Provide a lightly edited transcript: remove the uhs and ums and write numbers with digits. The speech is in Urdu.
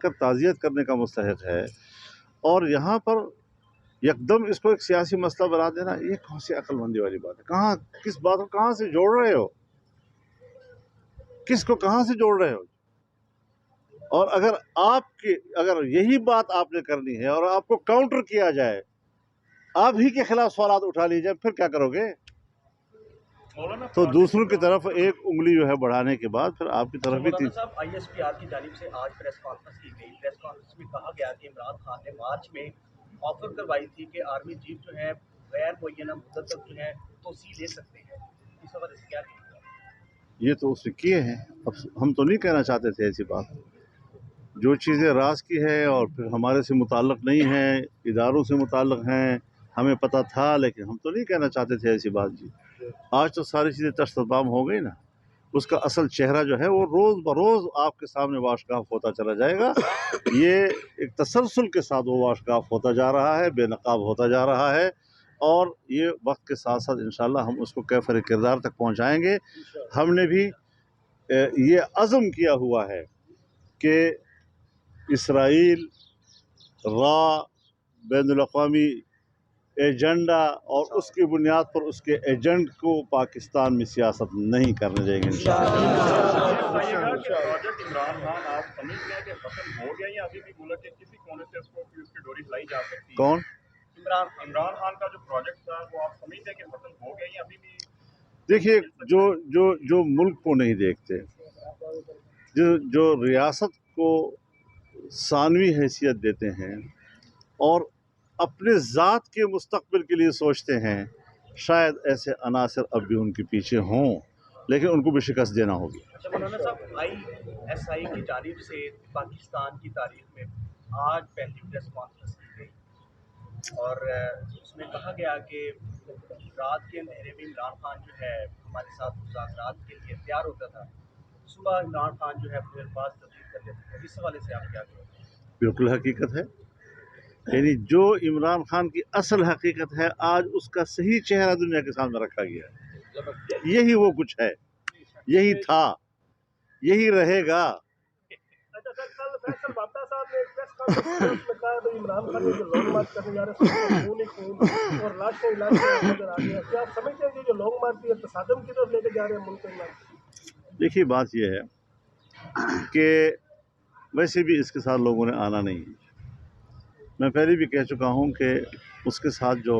کر تعزیت کرنے کا مستحق ہے، اور یہاں پر یکدم اس کو ایک سیاسی مسئلہ بنا دینا، یہ کون سی عقل مندی والی بات ہے؟ کہاں کس بات کو کہاں سے جوڑ رہے ہو؟ کس کو کہاں سے جوڑ رہے ہو؟ اور اگر یہی بات آپ نے کرنی ہے اور آپ کو کاؤنٹر کیا جائے، آپ ہی کے خلاف سوالات اٹھا لی جائے، پھر کیا کرو گے؟ تو دوسروں کی طرف ایک انگلی جو ہے بڑھانے کے بعد پھر آپ کی طرف بھی مولانا صاحب، آئی ایس پی آر کی جانب سے آج پریس کانفرنس کی گئی۔ پریس کانفرنس میں کہا گیا کہ عمران خان نے مارچ میں آفر کروائی تھی کہ آرمی چیف جو ہے غیر معینہ مدت تک جو ہے توسیع لے سکتے ہیں، اس حوالے سے کیا کہا؟ یہ تو اس نے کیے ہیں، اب ہم تو نہیں کہنا چاہتے تھے ایسی بات۔ جو چیزیں راز کی ہے اور پھر ہمارے سے متعلق نہیں ہیں، اداروں سے متعلق ہیں، ہمیں پتہ تھا لیکن ہم تو نہیں کہنا چاہتے تھے ایسی بات جی۔ آج تو ساری چیزیں تشت تمام ہو گئی نا، اس کا اصل چہرہ جو ہے وہ روز بروز آپ کے سامنے واشگاف ہوتا چلا جائے گا۔ یہ ایک تسلسل کے ساتھ وہ واشگاف ہوتا جا رہا ہے، بے نقاب ہوتا جا رہا ہے، اور یہ وقت کے ساتھ ساتھ انشاءاللہ ہم اس کو کیفر کردار تک پہنچائیں گے۔ ہم نے بھی یہ عزم کیا ہوا ہے کہ اسرائیل بین الاقوامی ایجنڈا اور اس کی بنیاد پر اس کے ایجنٹ کو پاکستان میں سیاست نہیں کرنے دیں گے انشاءاللہ۔ پروجیکٹ عمران خان آپ سمجھتے ہیں کہ ختم ہو گیا یا ابھی بھی ملک کے کسی کونے سے اس کو اس کی ڈوری ہلائی جا سکتی ہے؟ کون؟ عمران خان کا جو پروجیکٹ تھا وہ آپ سمجھتے ہیں کہ ختم ہو گیا یا ابھی بھی؟ دیکھیے، جو ملک کو نہیں دیکھتے، جو ریاست کو ثانوی حیثیت دیتے ہیں اور اپنے ذات کے مستقبل کے لیے سوچتے ہیں، شاید ایسے عناصر اب بھی ان کے پیچھے ہوں، لیکن ان کو بھی شکست دینا ہوگی۔ اچھا مولانا صاحب، ISI کی جانب سے پاکستان کی تاریخ میں آج پہلی پریس کانفرنس کی گئی اور اس میں کہا گیا کہ رات کے اندھیرے میں عمران خان جو ہے ہمارے ساتھ مذاکرات کے لیے تیار ہوتا تھا، صبح عمران خان جو ہے اپنے الفاظ تبدیل کر لیتے تھے۔ اس حوالے سے آپ کیا کہیں گے؟ بالکل حقیقت ہے، یعنی جو عمران خان کی اصل حقیقت ہے آج اس کا صحیح چہرہ دنیا کے سامنے رکھا گیا ہے۔ یہی وہ کچھ ہے، یہی تھا، یہی رہے گا۔ اچھا سر، کل فیصل بابا صاحب نے ایک پریس کانفرنس میں کہا کہ عمران خان جو لانگ مارچ کرنے جا رہے ہیں خون ہی خون اور لاشیں ہی لاشیں نظر آ رہی ہیں، کیا آپ سمجھتے ہیں کہ جو لانگ مارچ ہے تصادم کی طرف لے کے جا رہے ہیں ملک میں؟ دیکھیے، بات یہ ہے کہ ویسے بھی اس کے ساتھ لوگوں نے آنا نہیں ہے۔ میں پہلے بھی کہہ چکا ہوں کہ اس کے ساتھ جو